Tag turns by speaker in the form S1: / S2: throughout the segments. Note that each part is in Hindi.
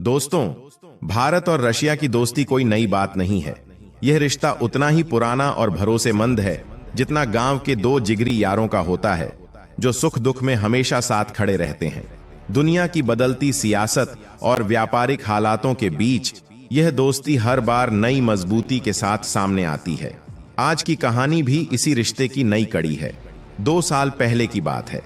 S1: दोस्तों, भारत और रशिया की दोस्ती कोई नई बात नहीं है। यह रिश्ता उतना ही पुराना और भरोसेमंद है जितना गांव के दो जिगरी यारों का होता है, जो सुख दुख में हमेशा साथ खड़े रहते हैं। दुनिया की बदलती सियासत और व्यापारिक हालातों के बीच यह दोस्ती हर बार नई मजबूती के साथ सामने आती है। आज की कहानी भी इसी रिश्ते की नई कड़ी है। 2 साल पहले की बात है,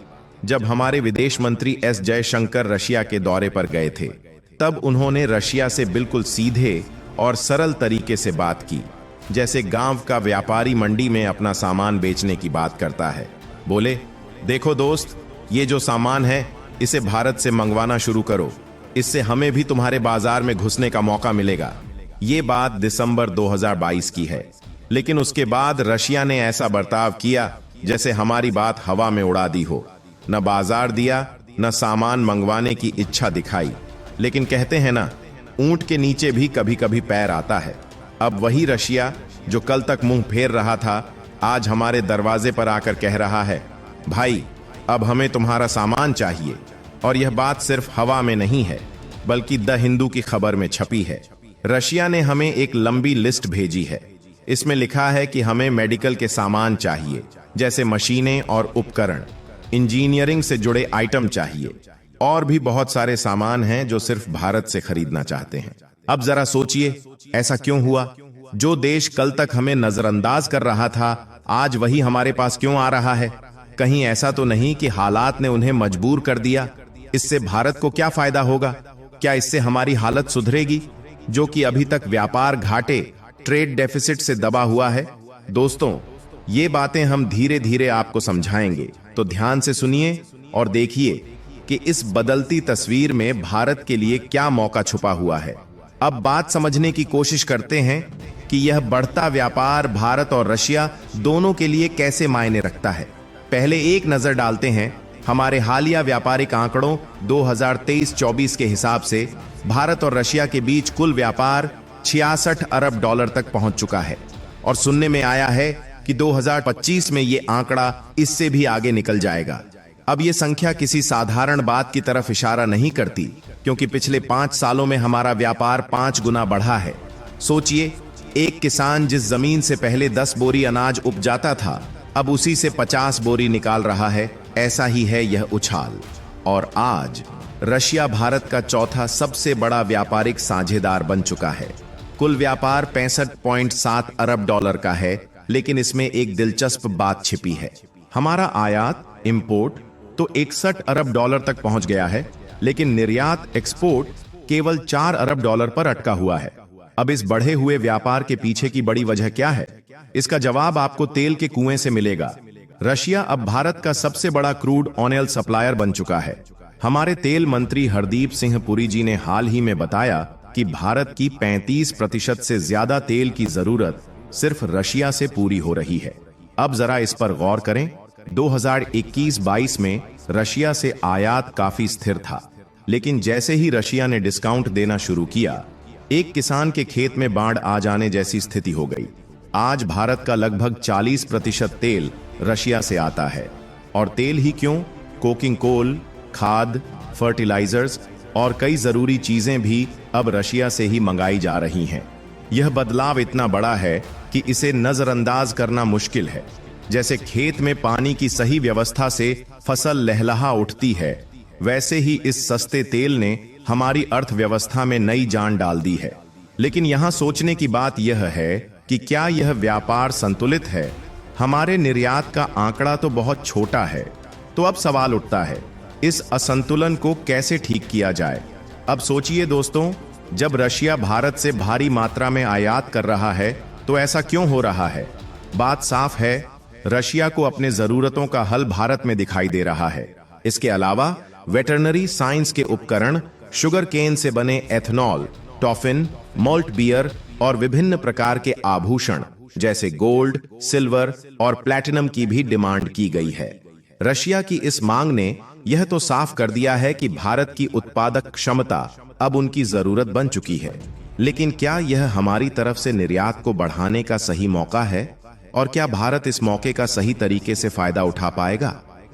S1: जब हमारे विदेश मंत्री एस जयशंकर रशिया के दौरे पर गए थे। तब उन्होंने रशिया से बिल्कुल सीधे और सरल तरीके से बात की, जैसे गांव का व्यापारी मंडी में अपना सामान बेचने की बात करता है। बोले, देखो दोस्त, ये जो सामान है इसे भारत से मंगवाना शुरू करो, इससे हमें भी तुम्हारे बाजार में घुसने का मौका मिलेगा। ये बात दिसंबर 2022 की है, लेकिन उसके बाद रशिया ने ऐसा बर्ताव किया जैसे हमारी बात हवा में उड़ा दी हो। न बाजार दिया, न सामान मंगवाने की इच्छा दिखाई। लेकिन कहते हैं ना, ऊंट के नीचे भी कभी कभी पैर आता है। अब वही रशिया जो कल तक मुंह फेर रहा था, आज हमारे दरवाजे पर आकर कह रहा है, भाई अब हमें तुम्हारा सामान चाहिए। और यह बात सिर्फ हवा में नहीं है, बल्कि द हिंदू की खबर में छपी है। रशिया ने हमें एक लंबी लिस्ट भेजी है। इसमें लिखा है कि हमें मेडिकल के सामान चाहिए, जैसे मशीनें और उपकरण, इंजीनियरिंग से जुड़े आइटम चाहिए, और भी बहुत सारे सामान हैं जो सिर्फ भारत से खरीदना चाहते हैं। अब जरा सोचिए, ऐसा क्यों हुआ? जो देश कल तक हमें नजरअंदाज कर रहा था, आज वही हमारे पास क्यों आ रहा है? कहीं ऐसा तो नहीं कि हालात ने उन्हें मजबूर कर दिया? इससे भारत को क्या फायदा होगा? क्या इससे हमारी हालत सुधरेगी, जो कि अभी तक व्यापार घाटे, ट्रेड डेफिसिट से दबा हुआ है? दोस्तों, ये बातें हम धीरे धीरे आपको समझाएंगे, तो ध्यान से सुनिए और देखिए कि इस बदलती तस्वीर में भारत के लिए क्या मौका छुपा हुआ है। अब बात समझने की कोशिश करते हैं कि यह बढ़ता व्यापार भारत और रशिया दोनों के लिए कैसे मायने रखता है। पहले एक नजर डालते हैं हमारे हालिया व्यापारिक आंकड़ों 2023-24 के हिसाब से भारत और रशिया के बीच कुल व्यापार 66 अरब डॉलर तक पहुंच चुका है। और सुनने में आया है कि 2025 में यह आंकड़ा इससे भी आगे निकल जाएगा। अब यह संख्या किसी साधारण बात की तरफ इशारा नहीं करती, क्योंकि पिछले 5 सालों में हमारा व्यापार 5 गुना बढ़ा है। सोचिए, एक किसान जिस जमीन से पहले 10 बोरी अनाज उपजाता था, अब उसी से 50 बोरी निकाल रहा है। ऐसा ही है यह उछाल। और आज रशिया भारत का चौथा सबसे बड़ा व्यापारिक साझेदार बन चुका है। कुल व्यापार 65.7 अरब डॉलर का है, लेकिन इसमें एक दिलचस्प बात छिपी है। हमारा आयात इंपोर्ट तो 61 अरब डॉलर तक पहुंच गया है, लेकिन निर्यात एक्सपोर्ट केवल 4 अरब डॉलर पर अटका हुआ है। अब इस बढ़े हुए व्यापार के पीछे की बड़ी वजह क्या है? इसका जवाब आपको तेल के कुएं से मिलेगा। रशिया अब भारत का सबसे बड़ा क्रूड ऑयल सप्लायर बन चुका है। हमारे तेल मंत्री हरदीप सिंह पुरी जी ने हाल ही में बताया कि भारत की 35% से ज्यादा तेल की जरूरत सिर्फ रशिया से पूरी हो रही है। अब जरा इस पर गौर करें। 2021-22 में रशिया से आयात काफी स्थिर था, लेकिन जैसे ही रशिया ने डिस्काउंट देना शुरू किया, एक किसान के खेत में बाढ़ आ जाने जैसी स्थिति हो गई। आज भारत का लगभग 40% तेल रशिया से आता है। और तेल ही क्यों, कोकिंग कोल, खाद, फर्टिलाइजर्स और कई जरूरी चीजें भी अब रशिया से ही मंगाई जा रही हैं। यह बदलाव इतना बड़ा है कि इसे नजरअंदाज करना मुश्किल है। जैसे खेत में पानी की सही व्यवस्था से फसल लहलहा उठती है, वैसे ही इस सस्ते तेल ने हमारी अर्थव्यवस्था में नई जान डाल दी है। लेकिन यहां सोचने की बात यह है कि क्या यह व्यापार संतुलित है? हमारे निर्यात का आंकड़ा तो बहुत छोटा है। तो अब सवाल उठता है, इस असंतुलन को कैसे ठीक किया जाए? अब सोचिए दोस्तों, जब रशिया भारत से भारी मात्रा में आयात कर रहा है, तो ऐसा क्यों हो रहा है? बात साफ है, रशिया को अपने जरूरतों का हल भारत में दिखाई दे रहा है। इसके अलावा वेटरनरी साइंस के उपकरण, शुगर केन से बने एथनॉल, टॉफिन, मॉल्ट बियर और विभिन्न प्रकार के आभूषण जैसे गोल्ड, सिल्वर और प्लैटिनम की भी डिमांड की गई है। रशिया की इस मांग ने यह तो साफ कर दिया है कि भारत की उत्पादक क्षमता अब उनकी जरूरत बन चुकी है। लेकिन क्या यह हमारी तरफ से निर्यात को बढ़ाने का सही मौका है? और क्या भारत इस मौके का सही तरीके से फायदा उठा पाएगा?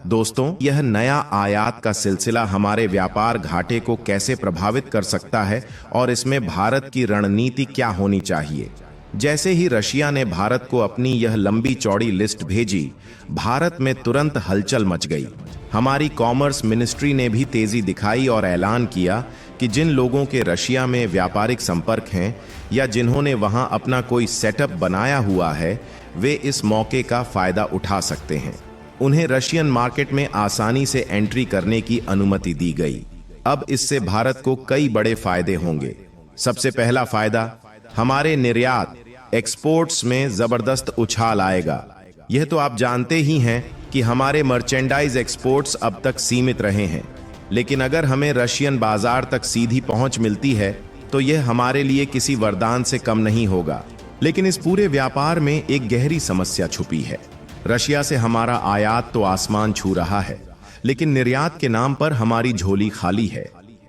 S1: दोस्तों, यह नया आयात का सिलसिला हमारे व्यापार घाटे को कैसे प्रभावित कर सकता है और इसमें भारत की रणनीति क्या होनी चाहिए। जैसे ही रशिया ने भारत को अपनी यह लंबी चौड़ी लिस्ट भेजी, भारत में तुरंत हलचल मच गई। हमारी कॉमर्स मिनिस्ट्री ने भी तेजी दिखाई और ऐलान किया कि जिन लोगों के रशिया में व्यापारिक संपर्क हैं या जिन्होंने वहां अपना कोई सेटअप बनाया हुआ है, वे इस मौके का फायदा उठा सकते हैं। उन्हें रशियन मार्केट में आसानी से एंट्री करने की अनुमति दी गई। अब इससे भारत को कई बड़े फायदे होंगे। सबसे पहला फायदा, हमारे निर्यात एक्सपोर्ट्स में जबरदस्त उछाल आएगा। यह तो आप जानते ही हैं कि हमारे मर्चेंडाइज एक्सपोर्ट्स अब तक सीमित रहे हैं, लेकिन अगर हमें रशियन बाजार तक सीधी पहुंच मिलती है तो यह हमारे लिए किसी वरदान से कम नहीं होगा। लेकिन इस पूरे व्यापार में एक गहरी समस्या छुपी है। रशिया से हमारा आयात तो आसमान छू रहा है, लेकिन निर्यात के नाम पर हमारी झोली खाली है।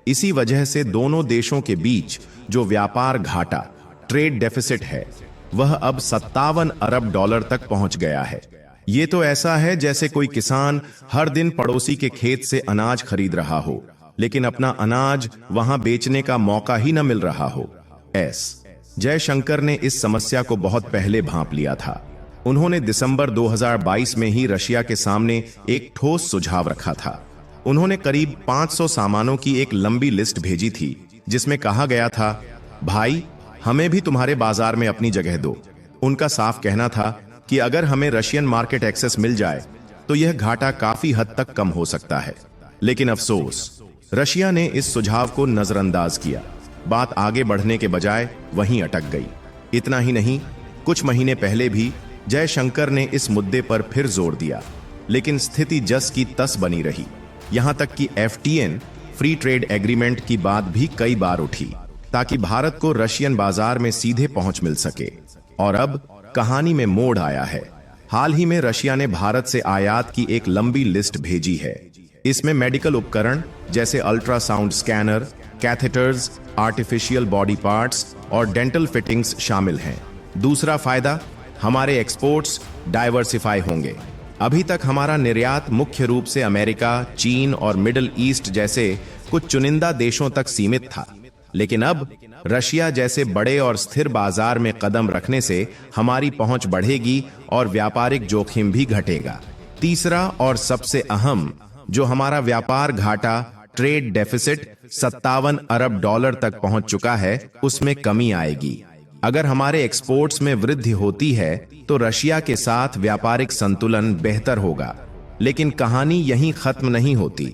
S1: इसी वजह से दोनों देशों के बीच जो व्यापार घाटा, ट्रेड डेफिसिट है, वह अब 57 अरब डॉलर तक पहुंच गया है। ये तो ऐसा है जैसे कोई किसान हर दिन पड़ोसी के खेत से अनाज खरीद रहा हो, लेकिन अपना अनाज वहां बेचने का मौका ही न मिल रहा हो। जयशंकर ने इस समस्या को बहुत पहले भांप लिया था। उन्होंने दिसंबर 2022 में ही रशिया के सामने एक ठोस सुझाव रखा था। उन्होंने करीब 500 सामानों की एक लंबी लिस्ट भेजी थी, जिसमें कहा गया था, भाई, हमें भी तुम्हारे बाजार में अपनी जगह दो। उनका साफ कहना था कि अगर हमें रशियन मार्केट एक्सेस मिल जाए तो यह घाटा काफी हद तक कम हो सकता है। लेकिन अफसोस, रशिया ने इस सुझाव को नजरअंदाज किया। बात आगे बढ़ने के बजाय वहीं अटक गई। इतना ही नहीं, कुछ महीने पहले भी जयशंकर ने इस मुद्दे पर फिर जोर दिया, लेकिन स्थिति जस की तस बनी रही। यहां तक कि FTA फ्री ट्रेड एग्रीमेंट की बात भी कई बार उठी, ताकि भारत को रशियन बाजार में सीधे पहुंच मिल सके। और अब कहानी में मोड़ आया है। हाल ही में रशिया ने भारत से आयात की एक लंबी लिस्ट भेजी है। इसमें मेडिकल उपकरण जैसे ultrasound scanner, catheters, artificial body parts और डेंटल फिटिंग्स शामिल हैं। दूसरा फायदा, हमारे एक्सपोर्ट्स डाइवर्सिफाई होंगे। अभी तक हमारा निर्यात मुख्य रूप से अमेरिका, चीन और मिडिल ईस्ट जैसे कुछ चुनिंदा देशों तक सीमित था, लेकिन अब रशिया जैसे बड़े और स्थिर बाजार में कदम रखने से हमारी पहुंच बढ़ेगी और व्यापारिक जोखिम भी घटेगा। तीसरा और सबसे अहम, जो हमारा व्यापार घाटा, ट्रेड डेफिसिट 57 अरब डॉलर तक पहुंच चुका है, उसमें कमी आएगी। अगर हमारे एक्सपोर्ट्स में वृद्धि होती है तो रशिया के साथ व्यापारिक संतुलन बेहतर होगा। लेकिन कहानी यहीं खत्म नहीं होती।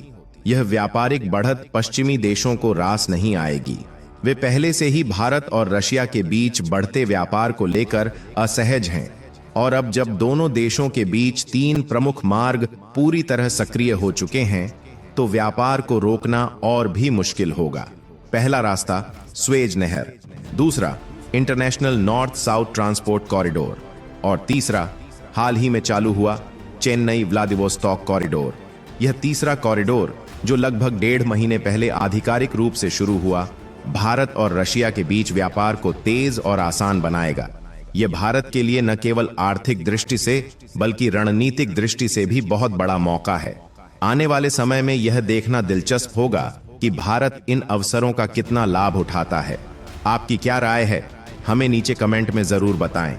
S1: यह व्यापारिक बढ़त पश्चिमी देशों को रास नहीं आएगी। वे पहले से ही भारत और रशिया के बीच बढ़ते व्यापार को लेकर असहज हैं, और अब जब दोनों देशों के बीच 3 प्रमुख मार्ग पूरी तरह सक्रिय हो चुके हैं, तो व्यापार को रोकना और भी मुश्किल होगा। पहला रास्ता स्वेज नहर, दूसरा international north south transport corridor, और तीसरा हाल ही में चालू हुआ चेन्नई व्लादिवोस्तोक कॉरिडोर। यह तीसरा कॉरिडोर, जो लगभग 1.5 महीने पहले आधिकारिक रूप से शुरू हुआ, भारत और रशिया के बीच व्यापार को तेज और आसान बनाएगा। यह भारत के लिए न केवल आर्थिक दृष्टि से बल्कि रणनीतिक दृष्टि से भी बहुत बड़ा मौका है। आने वाले समय में यह देखना दिलचस्प होगा कि भारत इन अवसरों का कितना लाभ उठाता है। आपकी क्या राय है? हमें नीचे कमेंट में जरूर बताएं।